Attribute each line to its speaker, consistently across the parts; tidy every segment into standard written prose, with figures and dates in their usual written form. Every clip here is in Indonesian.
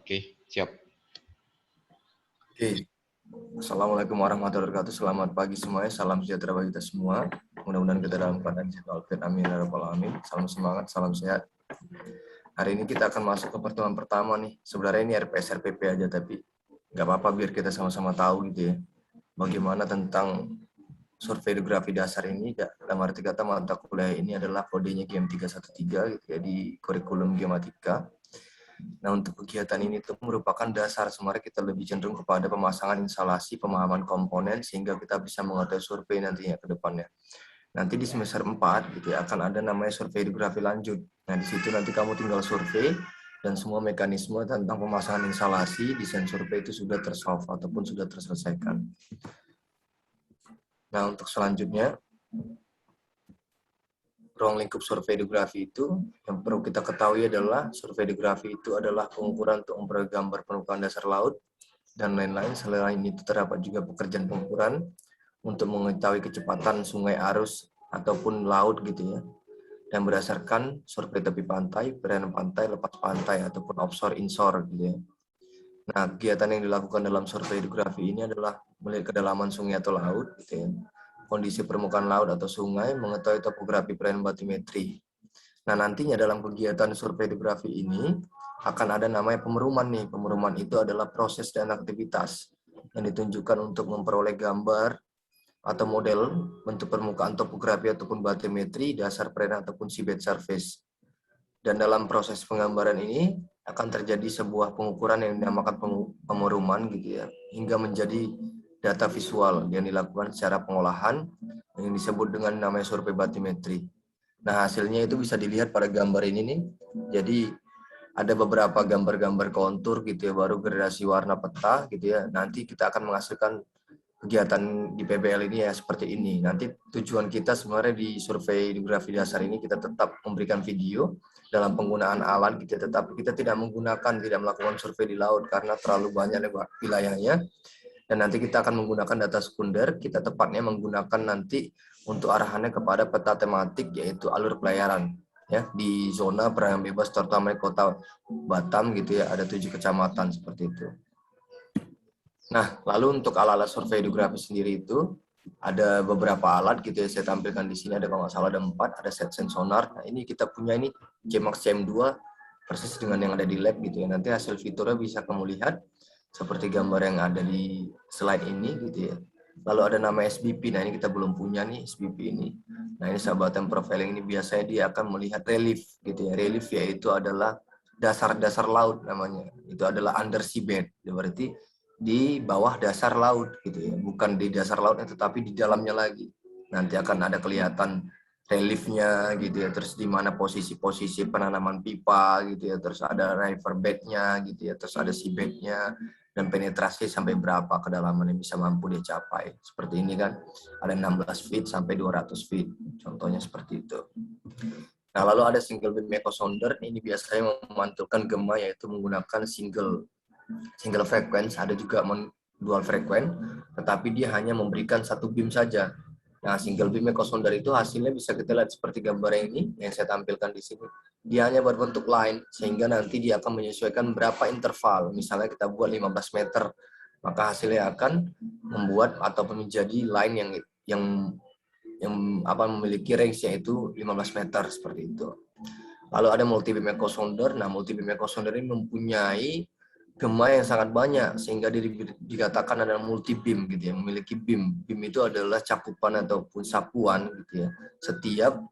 Speaker 1: Oke, siap.
Speaker 2: Oke, Assalamualaikum warahmatullahi wabarakatuh. Selamat pagi semuanya. Salam sejahtera bagi kita semua. Mudah-mudahan kita dalam keadaan sehat walafiat. Amin ya rabbal alamin. Salam semangat, salam sehat. Hari ini kita akan masuk ke pertemuan pertama nih. Sebenarnya ini RPS RPP aja, tapi nggak apa-apa biar kita sama-sama tahu gitu ya. Bagaimana tentang survei geografi dasar ini. Dalam arti kata mata kuliah ini adalah kodenya GM 313 gitu ya di kurikulum Geomatika. Nah, untuk kegiatan ini itu merupakan dasar sebenarnya kita lebih cenderung kepada pemasangan instalasi, pemahaman komponen, sehingga kita bisa mengetahui survei nantinya ke depannya. Nanti di semester 4 gitu ya, akan ada namanya survei geografi lanjut. Nah, di situ nanti kamu tinggal survei, dan semua mekanisme tentang pemasangan instalasi, desain survei itu sudah tersolve ataupun sudah terselesaikan. Nah, untuk selanjutnya, ruang lingkup survei geografi itu yang perlu kita ketahui adalah survei geografi itu adalah pengukuran untuk memperoleh gambar permukaan dasar laut dan lain-lain. Selain itu terdapat juga pekerjaan pengukuran untuk mengetahui kecepatan sungai, arus ataupun laut gitu ya, dan berdasarkan survei tepi pantai, perairan pantai, lepas pantai ataupun offshore inshore gitu ya. Nah, kegiatan yang dilakukan dalam survei geografi ini adalah melihat kedalaman sungai atau laut gitu ya, kondisi permukaan laut atau sungai, mengetahui topografi perairan batimetri. Nah, nantinya dalam kegiatan survei geografi ini akan ada namanya pemeruman nih. Pemeruman itu adalah proses dan aktivitas yang ditunjukkan untuk memperoleh gambar atau model bentuk permukaan topografi ataupun batimetri, dasar perairan ataupun seabed surface. Dan dalam proses penggambaran ini akan terjadi sebuah pengukuran yang dinamakan pemeruman gitu ya, hingga menjadi data visual yang dilakukan secara pengolahan yang disebut dengan namanya survei batimetri. Nah, hasilnya itu bisa dilihat pada gambar ini nih. Jadi ada beberapa gambar-gambar kontur gitu ya, baru gradasi warna peta gitu ya. Nanti kita akan menghasilkan kegiatan di PBL ini ya seperti ini. Nanti tujuan kita sebenarnya di survei geografi dasar ini kita tetap memberikan video dalam penggunaan alat gitu, tetapi kita tidak melakukan survei di laut karena terlalu banyak wilayahnya. Dan nanti kita akan menggunakan data sekunder, kita tepatnya menggunakan nanti untuk arahannya kepada peta tematik yaitu alur pelayaran ya di zona perairan bebas terutama di kota Batam gitu ya, ada 7 kecamatan seperti itu. Nah, lalu untuk alat-alat survei geografi sendiri itu ada beberapa alat gitu ya, saya tampilkan di sini, ada kalau nggak salah ada 4, ada set sonar. Nah, ini kita punya ini GMAX CM2 persis dengan yang ada di lab gitu ya. Nanti hasil fiturnya bisa kamu lihat seperti gambar yang ada di slide ini gitu ya. Lalu ada nama SBP, nah ini kita belum punya nih SBP ini. Nah, ini sahabatan profiling ini biasanya dia akan melihat relief gitu ya. Relief yaitu adalah dasar-dasar laut namanya. Itu adalah undersea bed. Berarti di bawah dasar laut gitu ya, bukan di dasar lautnya tetapi di dalamnya lagi. Nanti akan ada kelihatan reliefnya gitu ya, terus di mana posisi-posisi penanaman pipa gitu ya, terus ada riverbednya gitu ya, terus ada seabednya, dan penetrasi sampai berapa kedalaman yang bisa mampu dia capai. Seperti ini kan, ada 16 feet sampai 200 feet, contohnya seperti itu. Nah, lalu ada single beam echo sounder, ini biasanya memantulkan gema yaitu menggunakan single frekuensi, ada juga dual frekuensi, tetapi dia hanya memberikan satu beam saja. Nah, single beam echo sounder itu hasilnya bisa kita lihat seperti gambar ini yang saya tampilkan di sini. Dia hanya berbentuk line, sehingga nanti dia akan menyesuaikan berapa interval. Misalnya kita buat 15 meter, maka hasilnya akan membuat ataupun menjadi line yang memiliki range yaitu 15 meter seperti itu. Lalu ada multi beam echo sounder. Nah, multi beam echo sounder ini mempunyai gema yang sangat banyak sehingga dikatakan adalah multi beam gitu ya, memiliki beam. Beam itu adalah cakupan ataupun sapuan gitu ya. Setiap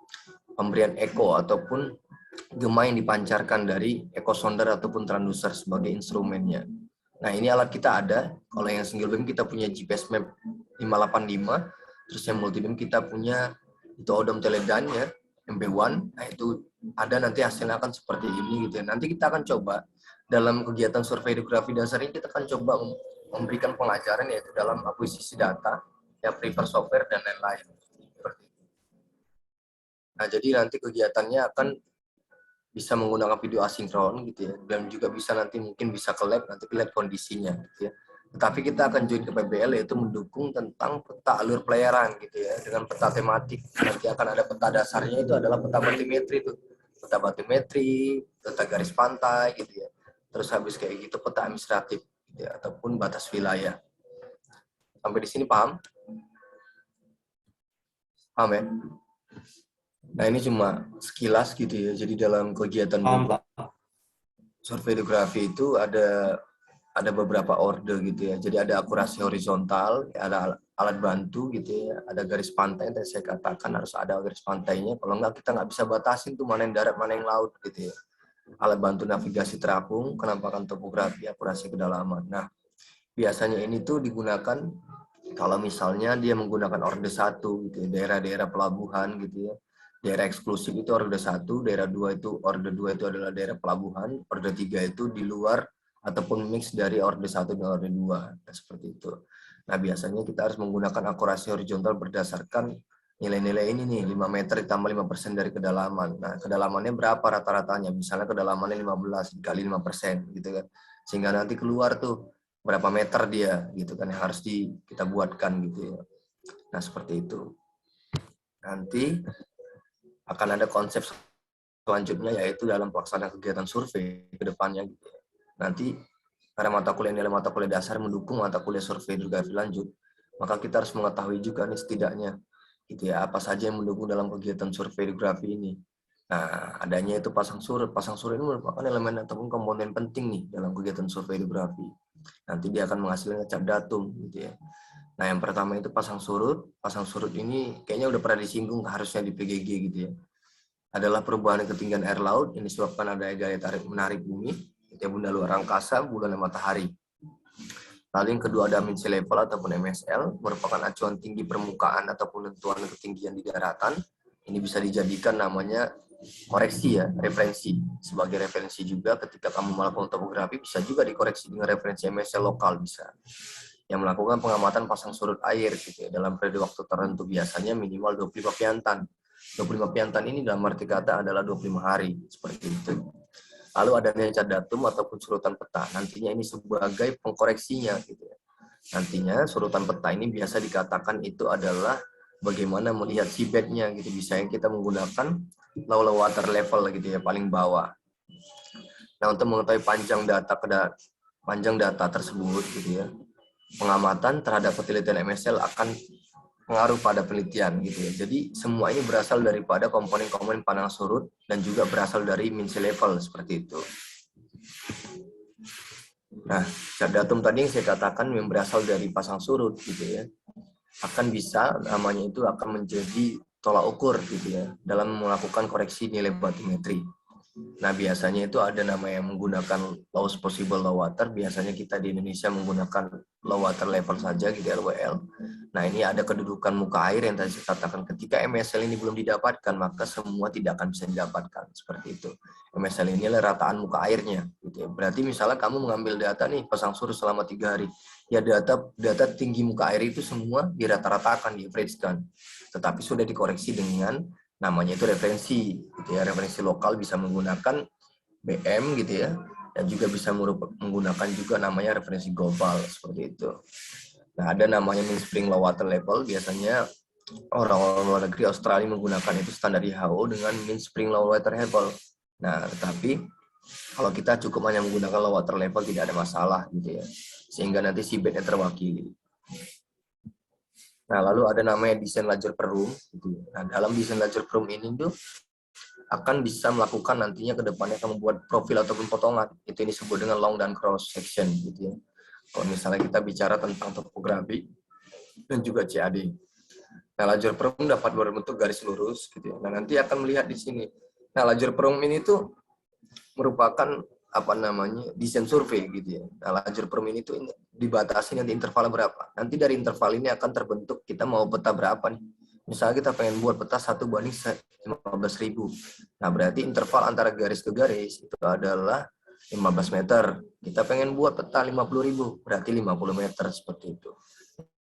Speaker 2: pemberian echo ataupun gema yang dipancarkan dari echo sounder ataupun transducer sebagai instrumennya. Nah, ini alat kita ada. Kalau yang single beam kita punya GPS map 585, terus yang multi beam kita punya itu Odom Teledyne ya, MB1. Nah, itu ada, nanti hasilnya akan seperti ini gitu ya. Nanti kita akan coba dalam kegiatan survei geografi dasar ini, kita akan coba memberikan pengajaran yaitu dalam akuisisi data, ya prepare software dan lain-lain. Nah, jadi nanti kegiatannya akan bisa menggunakan video asinkron gitu ya, dan juga bisa nanti mungkin bisa ke lab, nanti lihat kondisinya gitu ya. Tetapi kita akan join ke PBL yaitu mendukung tentang peta alur pelayaran gitu ya, dengan peta tematik. Nanti akan ada peta dasarnya itu adalah peta batimetri itu. Peta batimetri, peta garis pantai gitu ya. terus habis kayak gitu peta administratif, gitu ya, ataupun batas wilayah. Sampai di sini paham? Paham ya? Nah ini cuma sekilas gitu ya. Jadi dalam kegiatan
Speaker 1: Paham, Pak.
Speaker 2: survei geografi itu ada beberapa orde gitu ya. Jadi ada akurasi horizontal, ada alat bantu gitu ya, ada garis pantai yang tadi saya katakan harus ada garis pantainya. Kalau enggak kita nggak bisa batasin tuh mana yang darat, mana yang laut gitu ya. Alat bantu navigasi terapung, penampakan topografi, akurasi kedalaman. Nah, biasanya ini tuh digunakan kalau misalnya dia menggunakan orde 1 gitu ya, daerah-daerah pelabuhan gitu ya. Daerah eksklusif itu orde 1, daerah 2 itu orde 2 itu adalah daerah pelabuhan, orde 3 itu di luar ataupun mix dari orde 1 dan orde 2. Nah, seperti itu. Nah, biasanya kita harus menggunakan akurasi horizontal berdasarkan nilai-nilai ini nih, 5 meter ditambah 5% dari kedalaman. Nah, kedalamannya berapa rata-ratanya? Misalnya kedalamannya 15 dikali 5% gitu kan. Sehingga nanti keluar tuh berapa meter dia gitu kan yang harus kita buatkan gitu ya. Nah, seperti itu. Nanti akan ada konsep selanjutnya yaitu dalam pelaksanaan kegiatan survei ke depannya gitu ya. Nanti karena mata kuliah nilai mata kuliah dasar mendukung mata kuliah survei geografi lanjut, maka kita harus mengetahui juga nih setidaknya gitu ya, apa saja yang mendukung dalam kegiatan survei geografi ini. Nah, adanya itu pasang surut. Pasang surut ini merupakan elemen ataupun komponen penting nih dalam kegiatan survei geografi. Nanti dia akan menghasilkan cap datum gitu ya. Nah, yang pertama itu pasang surut. Pasang surut ini kayaknya udah pernah disinggung harusnya di PGG gitu ya. Adalah perubahan ketinggian air laut yang disebabkan adanya gaya tarik menarik bumi, ya benda luar angkasa, bulan dan matahari. Lalu yang kedua ada min sea level ataupun MSL, merupakan acuan tinggi permukaan ataupun tentuan ketinggian di daratan. Ini bisa dijadikan namanya koreksi ya, referensi. Sebagai referensi juga ketika kamu melakukan topografi bisa juga dikoreksi dengan referensi MSL lokal bisa. Yang melakukan pengamatan pasang surut air gitu ya, dalam periode waktu tertentu biasanya minimal 25 piantan. 25 piantan ini dalam arti kata adalah 25 hari, seperti itu. Lalu adanya cat datum ataupun surutan peta. Nantinya ini sebagai pengkoreksinya gitu ya. Nantinya surutan peta ini biasa dikatakan itu adalah bagaimana melihat seabed-nya gitu. Bisa yang kita menggunakan low water level gitu ya, paling bawah. Nah, untuk mengetahui panjang data tersebut gitu ya, pengamatan terhadap penelitian MSL akan pengaruh pada penelitian gitu ya. Jadi semua ini berasal daripada komponen-komponen panang surut dan juga berasal dari min sea level seperti itu. Nah, cat datum tadi yang saya katakan yang berasal dari pasang surut gitu ya, akan bisa namanya itu akan menjadi tolak ukur gitu ya dalam melakukan koreksi nilai batimetri. Nah, biasanya itu ada nama yang menggunakan lowest possible low water. Biasanya kita di Indonesia menggunakan low water level saja gitu, LWL. Nah, ini ada kedudukan muka air yang tadi saya katakan. Ketika MSL ini belum didapatkan, maka semua tidak akan bisa didapatkan. Seperti itu. MSL ini adalah rataan muka airnya. Gitu ya. Berarti misalnya kamu mengambil data nih, pasang surut selama 3 hari. Ya data tinggi muka air itu semua dirata-ratakan, di-averagekan. Tetapi sudah dikoreksi dengan namanya itu referensi gitu ya, referensi lokal bisa menggunakan BM gitu ya, dan juga bisa menggunakan juga namanya referensi global seperti itu. Nah, ada namanya mean spring low water level, biasanya orang-orang luar negeri Australia menggunakan itu standar WHO dengan mean spring low water level. Nah, tetapi kalau kita cukup hanya menggunakan low water level tidak ada masalah gitu ya, sehingga nanti seabed-nya terwakili. Nah, lalu ada namanya desain lajur per room. Gitu. Nah, dalam desain lajur per room ini tuh akan bisa melakukan nantinya ke depannya akan membuat profil ataupun potongan. Itu ini disebut dengan long dan cross section gitu ya. Kalau misalnya kita bicara tentang topografi dan juga CAD. Nah, lajur per room dapat berbentuk garis lurus gitu ya. Nah, nanti akan melihat di sini. Nah, lajur per room ini tuh merupakan apa namanya desain survei gitu ya. Nah, lajur per room ini tuh dibatasi nanti intervalnya berapa. Nanti dari interval ini akan terbentuk kita mau peta berapa nih. Misalnya kita pengen buat peta 1/15.000. Nah, berarti interval antara garis ke garis itu adalah 15 meter. Kita pengen buat peta 50.000, berarti 50 meter seperti itu.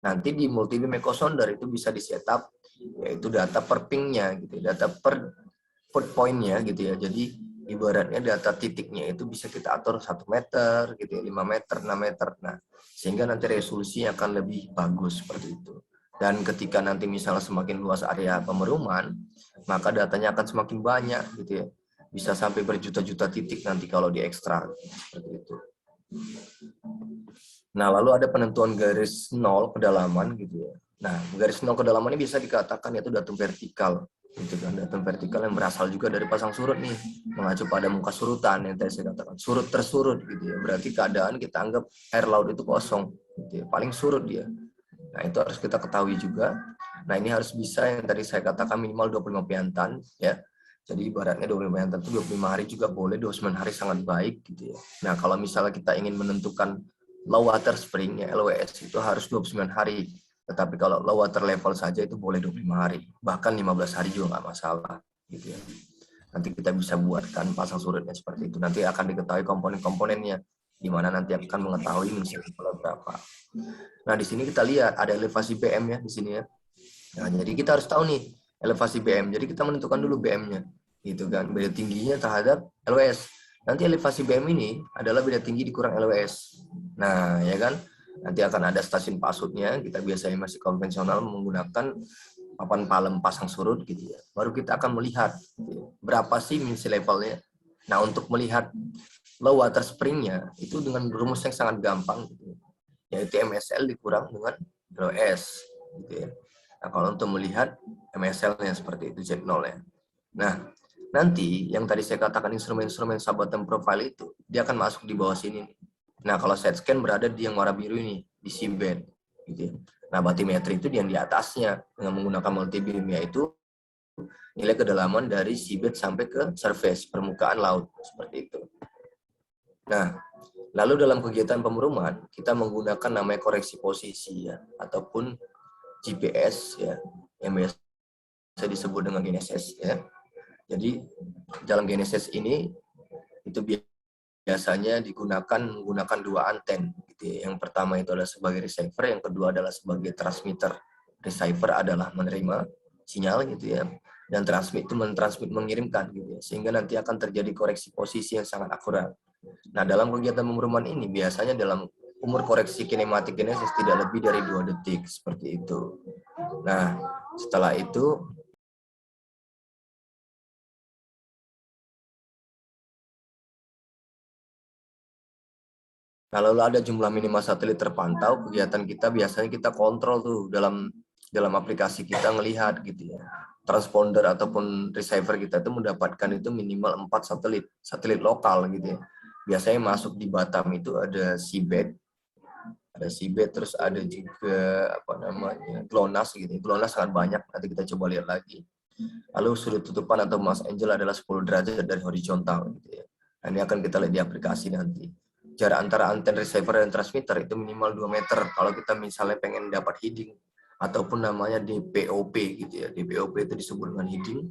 Speaker 2: Nanti di multi-beam echo sounder itu bisa di-setup yaitu data per ping-nya gitu, data per foot point-nya gitu ya. Jadi ibaratnya data titiknya itu bisa kita atur 1 meter gitu ya, 5 meter, 6 meter. Nah, sehingga nanti resolusinya akan lebih bagus seperti itu. Dan ketika nanti misalnya semakin luas area pemeruman, maka datanya akan semakin banyak gitu ya. bisa sampai berjuta-juta titik nanti kalau diekstrak seperti itu. Nah, lalu ada penentuan garis 0 kedalaman gitu ya. Nah, garis 0 kedalaman ini bisa dikatakan yaitu datum vertikal gitu kan. Datum vertikal yang berasal juga dari pasang surut nih, mengacu pada muka surutan yang tadi saya katakan. Surut tersurut gitu ya. Berarti keadaan kita anggap air laut itu kosong gitu ya. Paling surut dia. Nah, itu harus kita ketahui juga. Nah, ini harus bisa yang tadi saya katakan minimal 25 piantan ya. Jadi ibaratnya 25 piantan itu 25 hari juga boleh, 29 hari sangat baik gitu ya. Nah, kalau misalnya kita ingin menentukan low water spring ya LWS itu harus 29 hari. Tetapi kalau low water level saja itu boleh 25 hari. Bahkan 15 hari juga nggak masalah gitu ya. Nanti kita bisa buatkan pasang surutnya seperti itu. Nanti akan diketahui komponen-komponennya di mana nanti akan mengetahui minimal level berapa. Nah, di sini kita lihat ada elevasi BM ya di sini ya. Nah, jadi kita harus tahu nih elevasi BM. Jadi kita menentukan dulu BM-nya. Gitu kan, beda tingginya terhadap LWS. Nanti elevasi BM ini adalah beda tinggi dikurang LWS. Nah, ya kan? Nanti akan ada stasiun pasutnya. Kita biasanya masih konvensional menggunakan papan palem pasang surut gitu ya. Baru kita akan melihat gitu ya, berapa sih min sea levelnya. Nah, untuk melihat low water spring-nya itu dengan rumus yang sangat gampang gitu ya, yaitu MSL dikurang dengan LWS gitu ya. Nah, kalau untuk melihat MSL-nya seperti itu Z0 ya. Nah, nanti yang tadi saya katakan instrumen-instrumen Sabotem Profile itu dia akan masuk di bawah sini. Nah, kalau set scan berada di yang warna biru ini, di seabed gitu ya. Nah, batimetri itu yang di atasnya dengan menggunakan multibeam, yaitu nilai kedalaman dari seabed sampai ke surface permukaan laut seperti itu. Nah, lalu dalam kegiatan pemeruman kita menggunakan namanya koreksi posisi ya ataupun GPS ya yang biasa disebut dengan GNSS ya. Jadi dalam GNSS ini itu biasanya menggunakan dua anten gitu ya. Yang pertama itu adalah sebagai receiver, yang kedua adalah sebagai transmitter. Receiver adalah menerima sinyal gitu ya, dan transmit itu mentransmit mengirimkan gitu ya, sehingga nanti akan terjadi koreksi posisi yang sangat akurat. Nah, dalam kegiatan pemeruman ini biasanya dalam umur koreksi kinematik GNSS tidak lebih dari 2 detik seperti itu. Nah, setelah itu kalau ada jumlah minimal satelit terpantau, kegiatan kita biasanya kita kontrol tuh dalam aplikasi kita ngelihat gitu ya. Transponder ataupun receiver kita itu mendapatkan itu minimal 4 satelit lokal gitu ya. Biasanya masuk di Batam itu ada seabed, terus ada juga apa namanya GLONASS gitu. GLONASS sangat banyak, nanti kita coba lihat lagi. Lalu sudut tutupan atau Mas Angel adalah 10 derajat dari horizontal gitu ya. Nah, ini akan kita lihat di aplikasi nanti. Jarak antara anten receiver dan transmitter itu minimal 2 meter kalau kita misalnya pengen dapat heading ataupun namanya DPOP gitu ya. DPOP itu disebut dengan heading.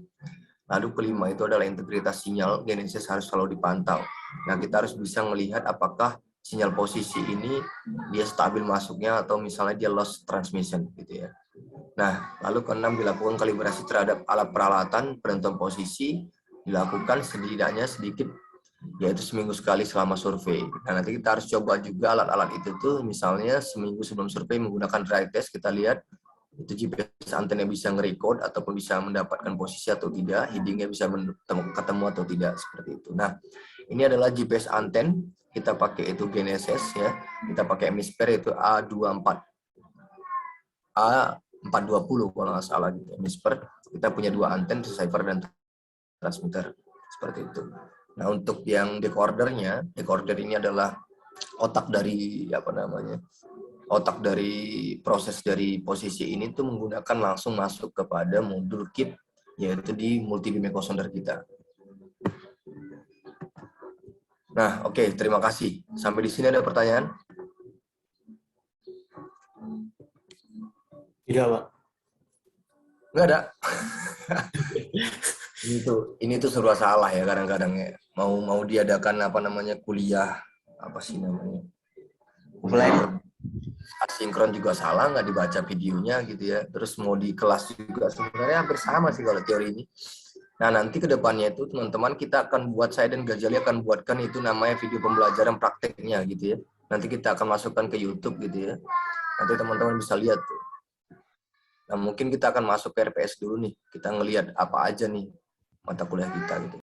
Speaker 2: Lalu kelima itu adalah integritas sinyal, GNSS harus selalu dipantau. Nah, kita harus bisa melihat apakah sinyal posisi ini dia stabil masuknya atau misalnya dia lost transmission gitu ya. Nah, lalu keenam dilakukan kalibrasi terhadap alat peralatan penentuan posisi, dilakukan setidaknya sedikit, yaitu seminggu sekali selama survei. Nah, nanti kita harus coba juga alat-alat itu tuh, misalnya seminggu sebelum survei menggunakan dry test, kita lihat itu GPS antennya bisa nge-record ataupun bisa mendapatkan posisi atau tidak, headingnya bisa ketemu atau tidak, seperti itu. Nah, ini adalah GPS anten, kita pakai itu GNSS ya, kita pakai Hemisphere itu A24. A420 kalau nggak salah gitu. Hemisphere kita punya dua anten, receiver dan transmitter seperti itu. Nah, untuk yang decodernya, decoder ini adalah otak dari apa namanya? Otak dari proses dari posisi ini tuh menggunakan langsung masuk kepada modul kit yaitu di multibeam echo sounder kita. Nah, oke, terima kasih. Sampai di sini ada pertanyaan?
Speaker 1: Tidak, Pak.
Speaker 2: Nggak ada. ini tuh serba salah ya kadang-kadang ya. Mau diadakan apa namanya kuliah apa sih namanya?
Speaker 1: Offline.
Speaker 2: Asinkron juga salah, nggak dibaca videonya gitu ya. Terus mau di kelas juga sebenarnya hampir sama sih kalau teori ini. Nah, nanti ke depannya itu teman-teman kita akan buat, saya dan Gazali akan buatkan itu namanya video pembelajaran prakteknya gitu ya. Nanti kita akan masukkan ke YouTube gitu ya. Nanti teman-teman bisa lihat tuh. Nah, mungkin kita akan masuk ke RPS dulu nih. Kita ngelihat apa aja nih mata kuliah kita gitu.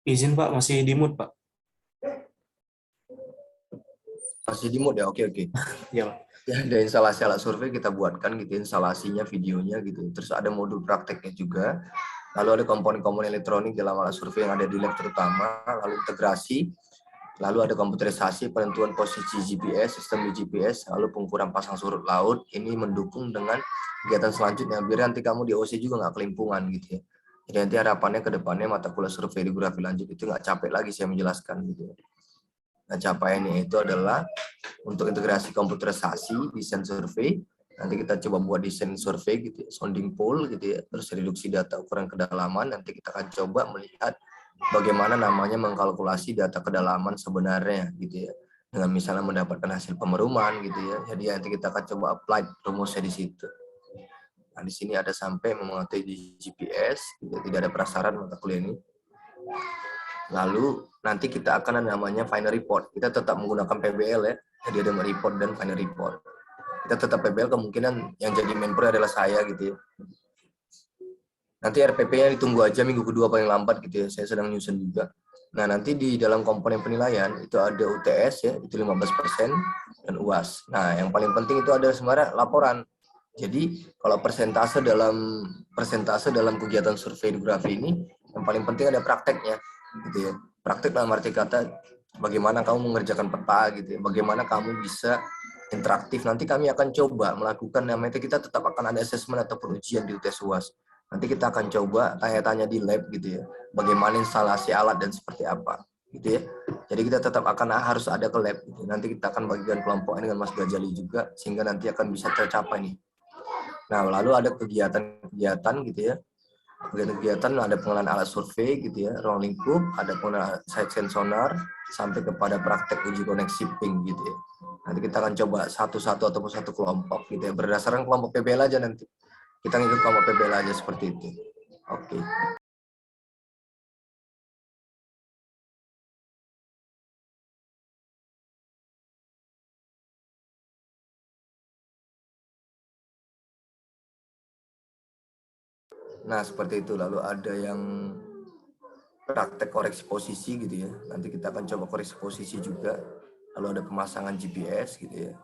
Speaker 3: Izin Pak, masih di mute Pak.
Speaker 2: Masih di mode ya, oke.
Speaker 3: Iya Pak.
Speaker 2: Ya, ada instalasi alat survei kita buatkan gitu, instalasinya, videonya gitu. Terus ada modul prakteknya juga. Lalu ada komponen-komponen elektronik dalam alat survei yang ada di lab terutama. Lalu integrasi. Lalu ada komputerisasi, penentuan posisi GPS, sistem di GPS, lalu pengukuran pasang surut laut. Ini mendukung dengan kegiatan selanjutnya. Biar nanti kamu di OC juga nggak kelimpungan gitu ya. Jadi nanti harapannya ke depannya mata kuliah survei hidrografi lanjut itu nggak capek lagi saya menjelaskan gitu ya. Nah, capaiannya itu adalah untuk integrasi komputerisasi, desain survei. Nanti kita coba buat desain survei gitu ya, sounding pool gitu ya, terus reduksi data ukuran kedalaman. Nanti kita akan coba melihat bagaimana namanya mengkalkulasi data kedalaman sebenarnya gitu ya. Dengan misalnya mendapatkan hasil pemeruman gitu ya. Jadi nanti kita akan coba apply rumusnya di situ. Nah, di sini ada sampai menguasai di GPS, gitu, tidak ada prasyarat mata kuliah ini. Lalu nanti kita akan ada namanya final report. Kita tetap menggunakan PBL ya. Jadi ada report dan final report. Kita tetap PBL, kemungkinan yang jadi member adalah saya gitu ya. Nanti RPP-nya ditunggu aja minggu kedua paling lambat gitu ya. Saya sedang nyusun juga. Nah, nanti di dalam komponen penilaian itu ada UTS ya, itu 15% dan UAS. Nah, yang paling penting itu ada sebenarnya laporan. Jadi, kalau persentase dalam kegiatan survei hidrografi ini, yang paling penting ada prakteknya gitu ya. Praktek dalam arti kata bagaimana kamu mengerjakan peta gitu ya. Bagaimana kamu bisa interaktif. Nanti kami akan coba melakukan namanya, kita tetap akan ada asesmen ataupun ujian di UTS UAS. Nanti kita akan coba tanya-tanya di lab gitu ya. Bagaimana instalasi alat dan seperti apa gitu ya. Jadi kita tetap akan harus ada ke lab gitu. Nanti kita akan bagikan kelompoknya dengan Mas Gajali juga sehingga nanti akan bisa tercapai nih. Nah, lalu ada kegiatan-kegiatan gitu ya. Kegiatan ada pengenalan alat survei gitu ya, ruang lingkup, ada pengenalan side scan sonar, sampai kepada praktek uji koneksi ping gitu ya. Nanti kita akan coba satu-satu ataupun satu kelompok gitu ya, berdasarkan kelompok PBL aja nanti. Kita ngikut kelompok PBL aja seperti itu. Oke. Nah, seperti itu. Lalu ada yang praktek koreksi posisi gitu ya. Nanti kita akan coba koreksi posisi juga. Lalu ada pemasangan GPS gitu ya.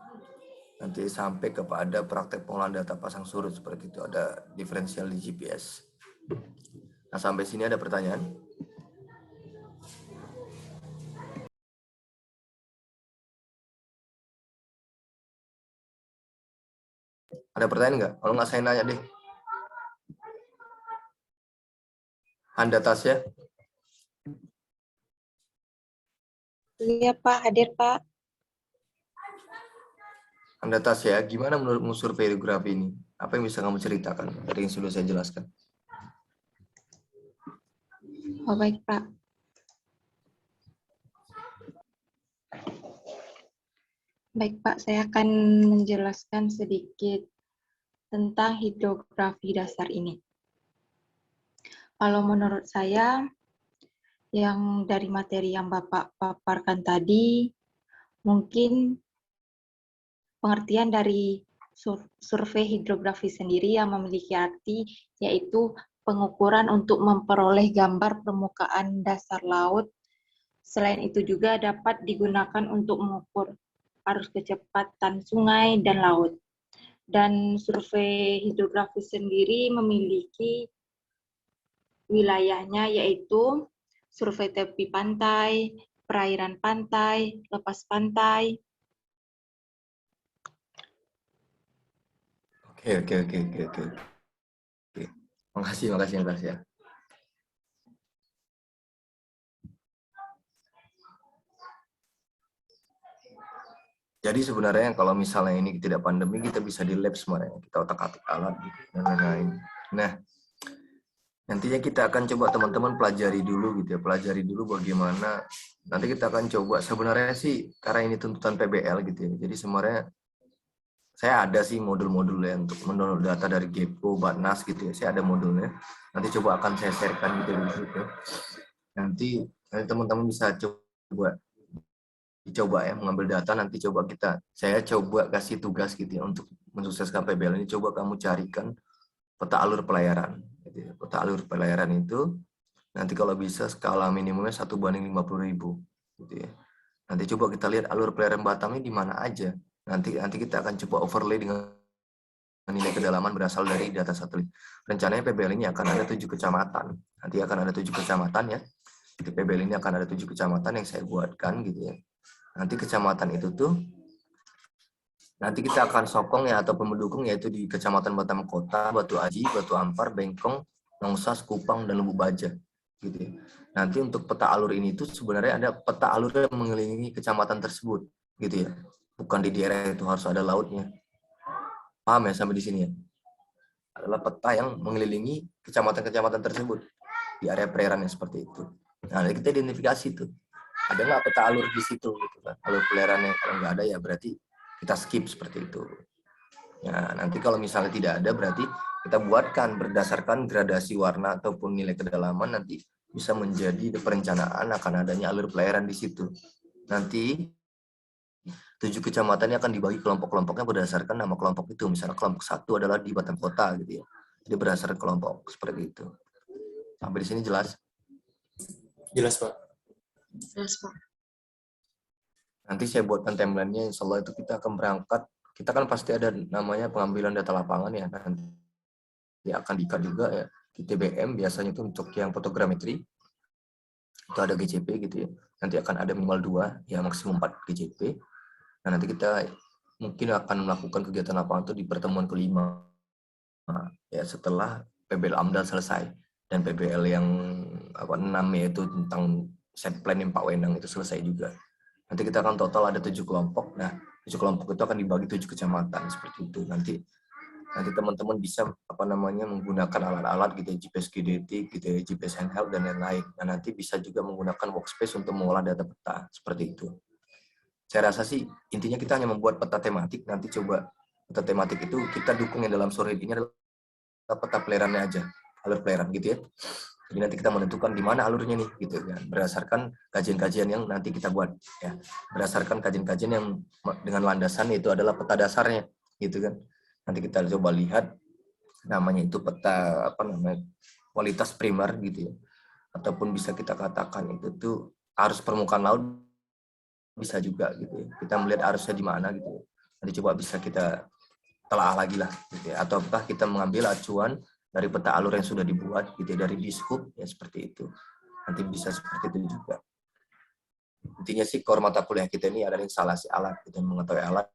Speaker 2: Nanti sampai kepada praktek pengolahan data pasang surut seperti itu. Ada diferensial di GPS. Nah, sampai sini ada pertanyaan? Ada pertanyaan nggak? Kalau nggak saya nanya deh. Anda Tasya?
Speaker 4: Iya Pak, hadir Pak.
Speaker 2: Anda Tasya, gimana menurutmu survei hidrografi ini? Apa yang bisa kamu ceritakan dari yang sudah saya jelaskan?
Speaker 4: Oh baik Pak. Baik Pak, saya akan menjelaskan sedikit tentang hidrografi dasar ini. Kalau menurut saya, yang dari materi yang Bapak paparkan tadi, mungkin pengertian dari survei hidrografi sendiri yang memiliki arti, yaitu pengukuran untuk memperoleh gambar permukaan dasar laut. Selain itu juga dapat digunakan untuk mengukur arus kecepatan sungai dan laut. Dan survei hidrografi sendiri memiliki wilayahnya, yaitu survei tepi pantai, perairan pantai, lepas pantai.
Speaker 2: Oke. Makasih ya. Jadi sebenarnya kalau misalnya ini tidak pandemi, kita bisa di lab sebenarnya. Kita otak-atik alat gitu, dan lain-lain. Nah, nantinya kita akan coba teman-teman pelajari dulu gitu ya. Pelajari dulu bagaimana. Nanti kita akan coba, sebenarnya sih karena ini tuntutan PBL gitu ya. Jadi sebenarnya saya ada sih modul-modulnya untuk mendownload data dari Gepo, Batnas gitu ya. Saya ada modulnya. Nanti coba akan saya sharekan gitu di situ. Nanti teman-teman bisa coba ya mengambil data, nanti coba saya coba kasih tugas gitu ya untuk mensukseskan PBL ini. Coba kamu carikan peta alur pelayaran gitu ya. Peta alur pelayaran itu Nanti kalau bisa skala minimumnya 1:50.000 gitu ya. Nanti coba kita lihat alur pelayaran Batamnya di mana aja. Nanti kita akan coba overlay dengan nilai kedalaman berasal dari data satelit. Rencananya PBL ini akan ada 7 kecamatan. Nanti akan ada 7 kecamatan ya. Di PBL ini akan ada 7 kecamatan yang saya buatkan gitu ya. Nanti kecamatan itu tuh nanti kita akan sokong ya atau pendukung yaitu di Kecamatan Batam Kota, Batu Aji, Batu Ampar, Bengkong, Nongsas, Kupang, dan Lubuk Baja. Gitu ya. Nanti untuk peta alur ini tuh sebenarnya ada peta alur yang mengelilingi kecamatan tersebut, gitu ya. Bukan di daerah itu harus ada lautnya. Paham ya sampai di sini ya? Adalah peta yang mengelilingi kecamatan-kecamatan tersebut di area perairan yang seperti itu. Nah, kita identifikasi tuh. Ada nggak peta alur di situ gitu kan? Alur pelayarannya kalau nggak ada ya berarti kita skip seperti itu. Ya, nanti kalau misalnya tidak ada berarti kita buatkan berdasarkan gradasi warna ataupun nilai kedalaman nanti bisa menjadi perencanaan akan adanya alur pelayaran di situ. Nanti 7 kecamatan akan dibagi kelompok-kelompoknya berdasarkan nama kelompok itu. Misalnya kelompok 1 adalah di Batam Kota gitu ya. Jadi berdasarkan kelompok seperti itu. Sampai di sini jelas?
Speaker 3: Jelas, Pak.
Speaker 4: Jelas, Pak.
Speaker 2: Nanti saya buatkan timeline-nya, insya Allah itu kita akan berangkat. Kita kan pasti ada namanya pengambilan data lapangan ya, nanti akan diikat juga ya di TBM, biasanya itu untuk yang fotogrametri, itu ada GCP gitu ya. Nanti akan ada minimal 2, ya maksimum 4 GCP. Nah nanti kita mungkin akan melakukan kegiatan lapangan itu di pertemuan kelima, ya setelah PBL AMDAL selesai, dan PBL yang 6 yaitu tentang set planning Pak Wenang itu selesai juga. Nanti kita akan total ada 7 kelompok. Nah, 7 kelompok itu akan dibagi 7 kecamatan seperti itu. Nanti teman-teman bisa menggunakan alat-alat gitu ya, GPS geodetik, gitu ya, GPS handheld dan lain-lain. Nah, nanti bisa juga menggunakan workspace untuk mengolah data peta seperti itu. Saya rasa sih intinya kita hanya membuat peta tematik. Nanti coba peta tematik itu kita dukung yang dalam sore ini adalah peta pelayarannya aja, alur pelayaran gitu ya. Jadi nanti kita menentukan di mana alurnya nih, gitu kan. Berdasarkan kajian-kajian yang nanti kita buat, ya. Berdasarkan kajian-kajian yang dengan landasan itu adalah peta dasarnya, gitu kan. Nanti kita coba lihat namanya itu peta kualitas primer gitu ya. Ataupun bisa kita katakan itu tuh arus permukaan laut bisa juga gitu ya. Kita melihat arusnya di mana gitu. Nanti coba bisa kita telah lagi lah, gitu ya. Ataukah kita mengambil acuan dari peta alur yang sudah dibuat gitu dari Dishub ya seperti itu. Nanti bisa seperti itu juga. Intinya sih core mata kuliah kita ini adalah instalasi alat gitu, mengetahui alat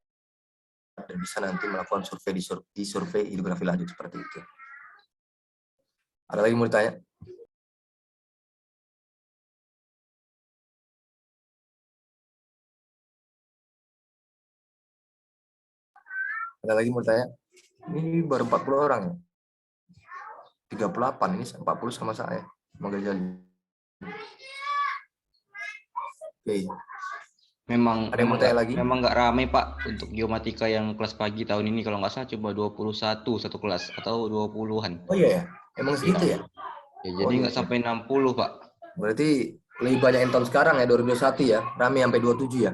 Speaker 2: dan bisa nanti melakukan survei di survei hidrografi lanjut seperti itu. Ada lagi mau ditanya? Ada lagi mau ditanya? Ini baru 40 orang ya. 38 ini 40 sama saya. Semoga jadi. Oke.
Speaker 5: Memang
Speaker 2: Ada yang mau tanya lagi?
Speaker 5: Memang nggak ramai Pak untuk geomatika yang kelas pagi tahun ini, kalau nggak salah coba 21 satu kelas atau 20-an.
Speaker 2: Oh iya ya, emang segitu ya?
Speaker 5: Ya, jadi nggak sampai 60 Pak.
Speaker 2: Berarti lebih banyak yang tahun sekarang ya, 2021 ya, ramai sampai 27 ya?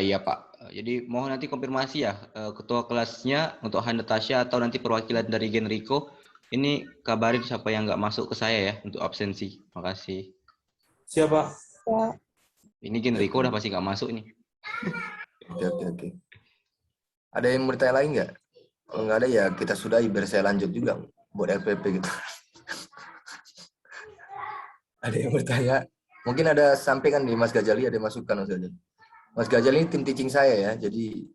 Speaker 5: Iya Pak. Jadi mohon nanti konfirmasi ya, ketua kelasnya untuk Natasha atau nanti perwakilan dari Genriko, ini kabarin siapa yang nggak masuk ke saya ya untuk absensi. Makasih.
Speaker 3: Siapa?
Speaker 5: Ini Genriko udah pasti nggak masuk nih.
Speaker 2: Oke. Ada yang bertanya lain nggak? Kalau nggak ada ya kita sudahi biar saya lanjut juga buat LPP gitu. Ada yang bertanya? Mungkin ada sampaikan nih Mas Gajali, ada masukan Mas Gajali. Mas Gajali ini tim teaching saya ya, jadi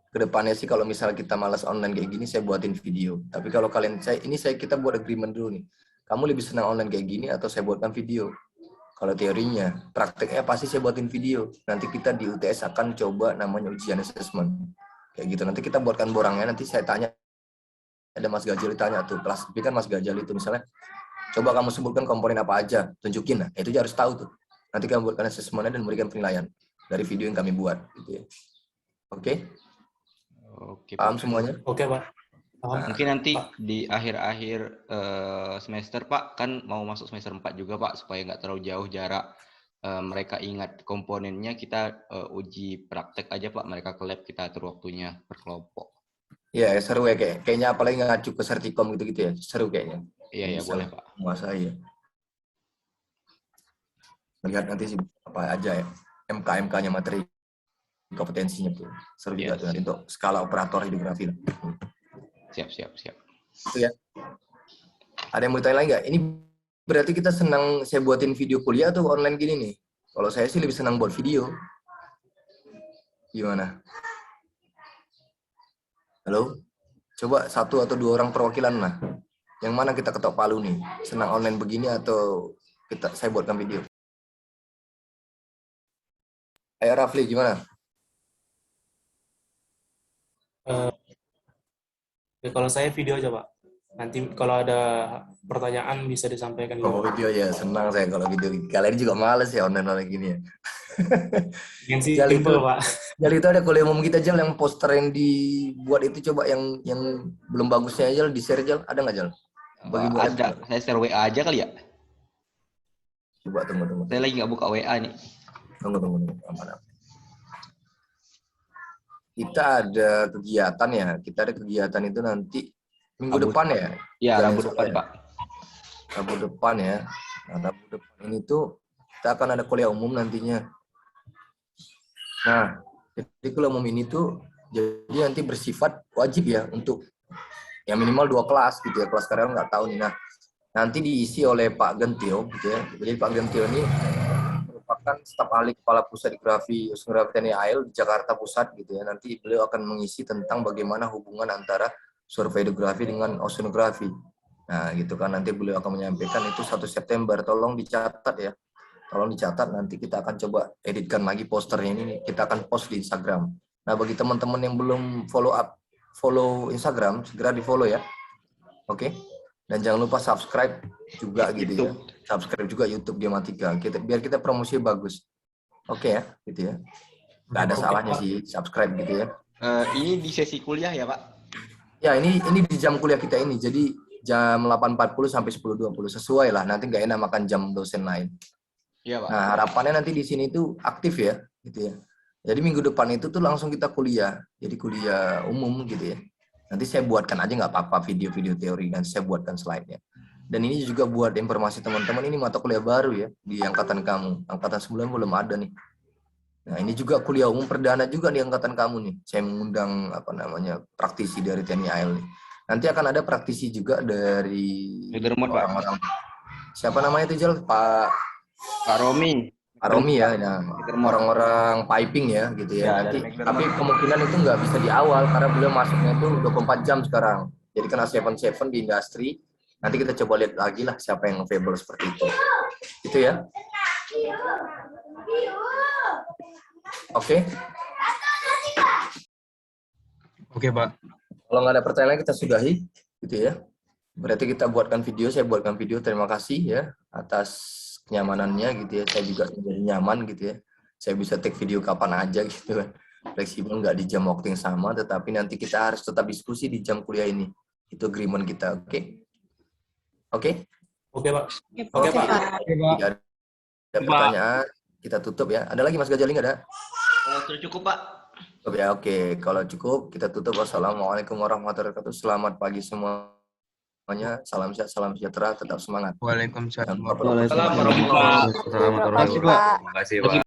Speaker 2: kedepannya sih kalau misalnya kita malas online kayak gini, saya buatin video. Tapi kalau kalian, kita buat agreement dulu nih. Kamu lebih senang online kayak gini atau saya buatkan video? Kalau teorinya, prakteknya pasti saya buatin video. Nanti kita di UTS akan coba namanya ujian assessment. Kayak gitu, nanti kita buatkan borangnya, nanti saya tanya. Ada Mas Gajali tanya tuh, kelas B kan Mas Gajali itu misalnya, coba kamu sebutkan komponen apa aja, tunjukin lah. Itu dia harus tahu tuh. Nanti kamu buatkan assessment-nya dan memberikan penilaian dari video yang kami buat. Gitu ya. Oke?
Speaker 5: Oke,
Speaker 2: Paham
Speaker 5: Pak.
Speaker 2: semuanya?
Speaker 3: Oke, Pak. Paham.
Speaker 5: Mungkin nanti di akhir-akhir semester Pak, kan mau masuk semester 4 juga Pak, supaya nggak terlalu jauh jarak, mereka ingat komponennya, kita uji praktek aja Pak, mereka ke lab, kita atur waktunya per kelompok.
Speaker 2: Iya, seru ya kayaknya apalagi ngacu ke Sertikom gitu-gitu ya. Seru kayaknya.
Speaker 5: Iya, ya boleh Pak.
Speaker 2: Menguasai ya. melihat nanti apa aja ya MK-nya materi kompetensinya tuh. Seru juga tuh nanti untuk skala operator hidrografi.
Speaker 5: Siap.
Speaker 2: Itu ya. Ada yang mau ditanya lagi nggak? Ini berarti kita senang saya buatin video kuliah atau online gini nih? Kalau saya sih lebih senang buat video. Gimana? Halo? Coba 1 atau 2 orang perwakilan lah. Yang mana kita ketok palu nih? Senang online begini atau saya buatkan video? Ayo Rafli, gimana?
Speaker 3: Ya, kalau saya video aja, Pak. Nanti kalau ada pertanyaan bisa disampaikan.
Speaker 2: Oh, video ya, senang saya kalau video. Kalian juga males ya online gini ya.
Speaker 3: Yang
Speaker 2: Jal itu,
Speaker 3: simple, Pak.
Speaker 2: Jal itu ada kuliah umum kita Jal yang poster yang dibuat itu coba yang belum bagusnya Jal di share Jal, ada nggak Jal? Bagi buat
Speaker 5: Ada, saya share WA aja kali ya.
Speaker 2: Coba tunggu.
Speaker 5: Saya lagi nggak buka WA nih.
Speaker 2: Tunggu. Aman. Kita ada kegiatan ya. Kita ada kegiatan itu nanti minggu depan ya.
Speaker 5: Ya,
Speaker 2: Jalan
Speaker 5: Rabu depan,
Speaker 2: ya.
Speaker 5: Pak.
Speaker 2: Rabu depan ya. Nah, Rabu depan ini tuh kita akan ada kuliah umum nantinya. Nah, jadi kuliah umum ini tuh jadi nanti bersifat wajib ya untuk ya minimal 2 kelas gitu ya. Kelas karyawan nggak tahu nih. Nah, nanti diisi oleh Pak Gentio gitu ya. Jadi Pak Gentio ini merupakan staf ahli kepala pusat hidrografi Oceanografi TNI AL di Jakarta Pusat gitu ya. Nanti beliau akan mengisi tentang bagaimana hubungan antara survei hidrografi dengan oceanografi. Nah, gitu kan nanti beliau akan menyampaikan itu 1 September. Tolong dicatat ya. Tolong dicatat, nanti kita akan coba editkan lagi posternya ini, kita akan post di Instagram. Nah, bagi teman-teman yang belum follow Instagram, segera di-follow ya. Oke? Dan jangan lupa subscribe juga gitu ya. Subscribe juga YouTube Geomatika. Biar kita promosi bagus. Oke ya, gitu ya. Nggak ada salahnya sih subscribe gitu ya.
Speaker 5: Ini di sesi kuliah ya, Pak?
Speaker 2: Ya, ini di jam kuliah kita ini. Jadi jam 8.40 sampai 10.20 sesuai lah. Nanti nggak enak makan jam dosen lain.
Speaker 5: Iya, Pak.
Speaker 2: Nah, harapannya nanti di sini tuh aktif ya, gitu ya. Jadi minggu depan itu tuh langsung kita kuliah. Jadi kuliah umum gitu ya. Nanti saya buatkan aja nggak apa-apa video-video teori, nanti saya buatkan slide-nya. Dan ini juga buat informasi teman-teman, ini mata kuliah baru ya di angkatan kamu. Angkatan 9 belum ada nih. Nah, ini juga kuliah umum perdana juga di angkatan kamu nih. Saya mengundang praktisi dari TNI AL nih. Nanti akan ada praktisi juga dari orang-orang. Siapa namanya itu Jal? Pak
Speaker 5: Romi.
Speaker 2: Pak Romi ya, nah, orang-orang piping ya gitu ya. Nanti, tapi kemungkinan itu nggak bisa di awal karena beliau masuknya itu 24 jam sekarang. Jadi kena 7/7 di industri. Nanti kita coba lihat lagi lah siapa yang available seperti itu. Itu ya. Oke.
Speaker 1: Oke, Pak.
Speaker 2: Kalau nggak ada pertanyaan kita sudahi, gitu ya. Berarti kita buatkan video, saya buatkan video. Terima kasih ya atas kenyamanannya gitu ya. Saya juga menjadi nyaman gitu ya. Saya bisa take video kapan aja gitu kan. Fleksibel, nggak di jam waktu yang sama, tetapi nanti kita harus tetap diskusi di jam kuliah ini. Itu agreement kita, oke? Oke?
Speaker 3: Oke, Pak.
Speaker 4: Oke, Pak.
Speaker 2: Tidak ada pertanyaan, kita tutup ya. Ada lagi Mas Gajali nggak ada?
Speaker 5: Sudah cukup, Pak.
Speaker 2: Cukup ya, oke. Kalau cukup, kita tutup. Wassalamualaikum warahmatullahi wabarakatuh. Selamat pagi semuanya. Salam sehat, salam sejahtera, tetap semangat.
Speaker 1: Waalaikumsalam.
Speaker 2: Waalaikumsalam warahmatullahi wabarakatuh.
Speaker 1: Terima kasih, Pak.